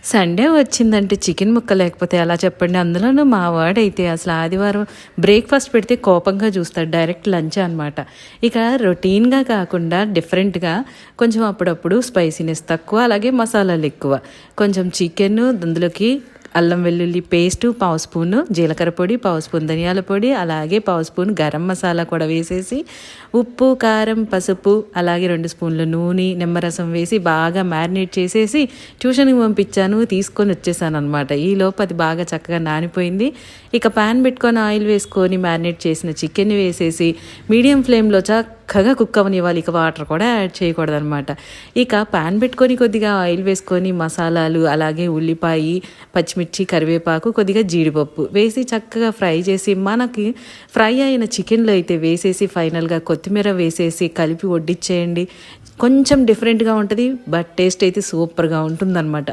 Sunday వచ్చిందంటే chicken ముక్క లేకపోతే ఎలా చెప్పండి. అందులోనూ మా వాడైతే అసలు ఆదివారం బ్రేక్‌ఫాస్ట్ పెడితే కోపంగా చూస్తాడు. డైరెక్ట్ లంచే అనమాట. ఇక రొటీన్‌గా కాకుండా డిఫరెంట్‌గా కొంచెం అప్పుడప్పుడు స్పైసీనెస్ తక్కువ, అలాగే మసాలాలెక్కువ. కొంచెం చికెను అందులోకి అల్లం వెల్లుల్లి పేస్టు, పావు స్పూను జీలకర్ర పొడి, పావు స్పూన్ ధనియాల పొడి, అలాగే పావు స్పూన్ గరం మసాలా కూడా వేసేసి, ఉప్పు, కారం, పసుపు, అలాగే 2 స్పూన్లు నూనె, నిమ్మరసం వేసి బాగా మ్యారినేట్ చేసేసి ట్యూషన్‌కి పంపించాను. తీసుకొని వచ్చేసాననమాట. ఈలోపు అది బాగా చక్కగా నానిపోయింది. ఇక పాన్ పెట్టుకొని ఆయిల్ వేసుకొని మ్యారినేట్ చేసిన చికెన్‌ని వేసేసి మీడియం ఫ్లేమ్‌లో చక్కగా కుక్ అవ్వనివ్వాలి. ఇక వాటర్ కూడా యాడ్ చేయకూడదనమాట. ఇక పాన్ పెట్టుకొని కొద్దిగా ఆయిల్ వేసుకొని మసాలాలు, అలాగే ఉల్లిపాయి, పచ్చిమిర్చి, కరివేపాకు, కొద్దిగా జీడిపప్పు వేసి చక్కగా ఫ్రై చేసి మనకి ఫ్రై అయిన చికెన్లో అయితే వేసేసి ఫైనల్గా కొత్తిమీర వేసేసి కలిపి వడ్డిచ్చేయండి. కొంచెం డిఫరెంట్గా ఉంటుంది. బట్ టేస్ట్ అయితే సూపర్గా ఉంటుందన్నమాట.